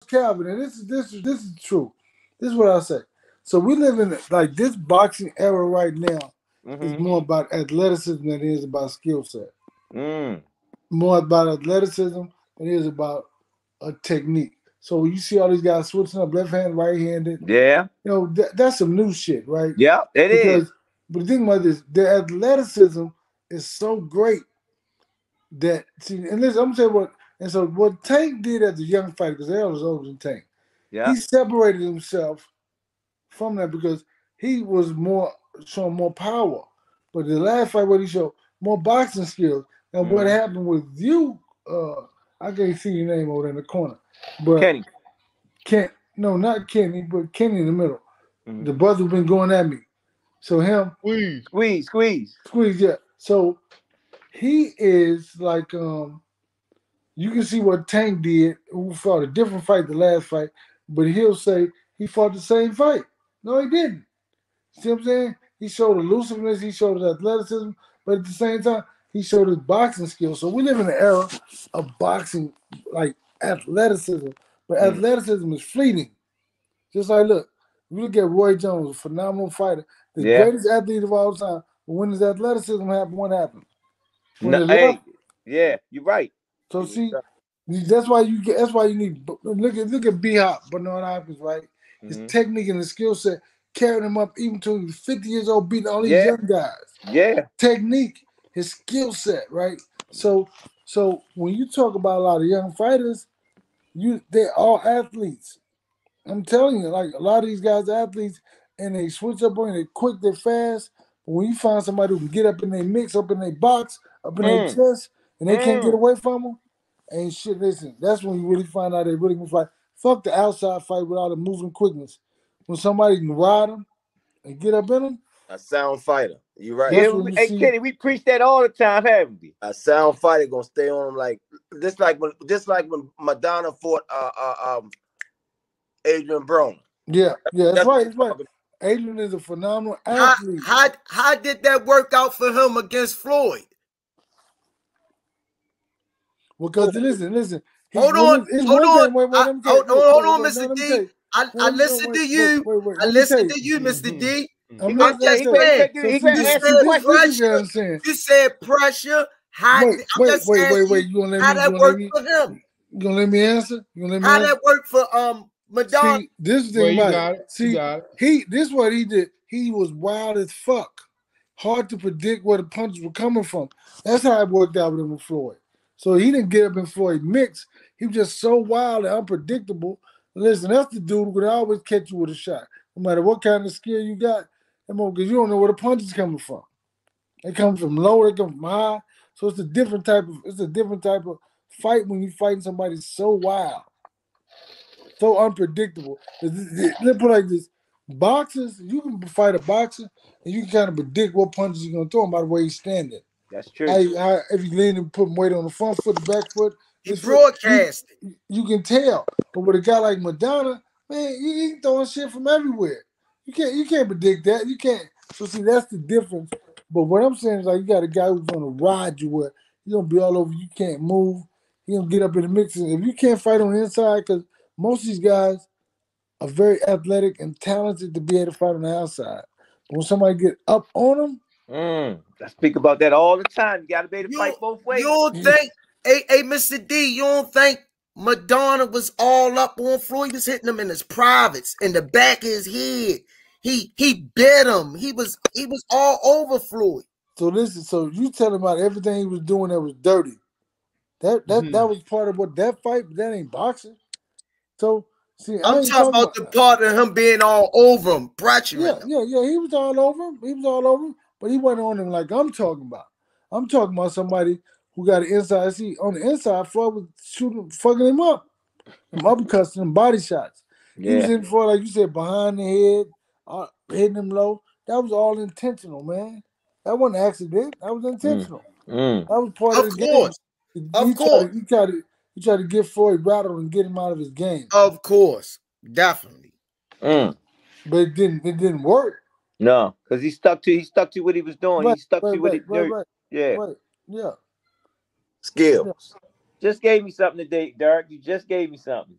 Calvin, and this is true. This is what I say. So we live in like this boxing era right now is Mm-hmm. more about athleticism than it is about skill set. Mm. More about athleticism than it is about a technique. So you see all these guys switching up left hand, right handed. Yeah. You know that's some new shit, right? Yeah, it is. Because but the thing about this, the athleticism is so great that see, and listen, I'm gonna say what and so what Tank did as a young fighter, because Errol was older than Tank, he Yeah. separated himself from that because he was more showing more power. But the last fight, what he showed more boxing skills. And what Mm-hmm. happened with you? I can't see your name over there in the corner, but Kenny. Ken, no, not Kenny, but Kenny in the middle. Mm-hmm. The brother been going at me. So him, Squeeze. Squeeze, squeeze. squeeze, yeah. So he is like you can see what Tank did, who fought a different fight the last fight, but he'll say he fought the same fight. No, he didn't. See what I'm saying? He showed elusiveness, he showed his athleticism, but at the same time, he showed his boxing skills. So we live in an era of boxing, like athleticism, but Mm. athleticism is fleeting. Just like, look, you look at Roy Jones, a phenomenal fighter, the Yeah. greatest athlete of all time. But when his athleticism happened, what happened? When No, it left, hey, yeah, you're right. so It was see, that's why you get. That's why you need. Look at B Hop Bernard Hopkins, right? His mm-hmm. technique and his skill set carried him up even to he was 50 years old, beating all these Yeah, young guys. yeah. Technique, his skill set, right? So when you talk about a lot of young fighters, they're all athletes. I'm telling you, like a lot of these guys are athletes, and they switch up on you. They're quick, they're fast. But when you find somebody who can get up in their mix, up in their box, up in their Mm, chest, and they can't get mm. away from them, ain't shit. Listen, that's when you really find out they really can fight. Fuck the outside fight with all the moving quickness. When somebody can ride them and get up in them, A sound fighter. You right. that's Yeah, when you hey see. Kenny, we preach that all the time, haven't we? A sound fighter gonna stay on him like when Madonna fought Adrian Broner. Yeah, that's That's what right. you're That's right. talking Adrian is a phenomenal How athlete. how how did that work out for him against Floyd? Because listen. Hold on, It's hold one on. thing. Wait, let me tell you. Hold on, No, Mr. let me tell D. you. No, I listened to you. wait. I Let me tell listened you. to you, Mr. D. He I'm gonna, I'm not. just Let me tell saying. you. So he see, gonna You answer see, the said this question. is what I'm pressure. saying. You said pressure. I'm just asking Wait. you You gonna let how me? that worked for him. You gonna let me answer? You gonna let me How answer? that worked for Madonna. See, this is the Well, thing you about it. got it. You See, got it. this is what he did. He was wild as fuck. Hard to predict where the punches were coming from. That's how it worked out with him with Floyd. So he didn't get up in Floyd mix. He was just so wild and unpredictable. Listen, that's the dude who could always catch you with a shot. No matter what kind of skill you got, because you don't know where the punches coming from. They come from low, they come from high. So it's a different type of fight when you fighting somebody so wild, so unpredictable. Let's put it like this: boxers, you can fight a boxer and you can kind of predict what punches you're gonna throw him by the way he's standing. That's true. If you lean and put weight on the front foot, the back foot, He this foot, broadcasted. you can tell. But with a guy like Madonna, man, he throwing shit from everywhere. You can't predict that. You can't. So see, that's the difference. But what I'm saying is like you got a guy who's gonna ride you where he's gonna be all over. You can't move. He gonna get up in the mix. And if you can't fight on the inside, because most of these guys are very athletic and talented to be able to fight on the outside. But when somebody get up on them, I speak about that all the time. You gotta be able to You fight both you ways. don't think, hey, Mr. D, you don't think Madonna was all up on Floyd? He was hitting him in his privates, in the back of his head. He bit him. He was all over Floyd. so you tell him about everything he was doing that was dirty. That was part of what that fight, but that ain't boxing. So see, I I'm ain't talking talking about about the part of him being all over him, pressuring him. yeah. He was all over him. He was all over him, but he wasn't on him like I'm talking about. I'm talking about somebody who got an inside. See, on the inside, Floyd was shooting, fucking him up, them uppercuts and body shots. He was Yeah. in for, like you said, behind the head, hitting him low. That was all intentional, man. That wasn't an accident. That was Mm, intentional. mm. That was part of Of the game. course. Of course. He tried to get Floyd rattled and get him out of his game, Of course. Definitely. Mm. but it didn't work. No, because he stuck to what he was doing. He Right, stuck right, to what right, he right, dirt. right, Yeah. right. Yeah, yeah. skills. Just gave me something today, Derrick. You just gave me something.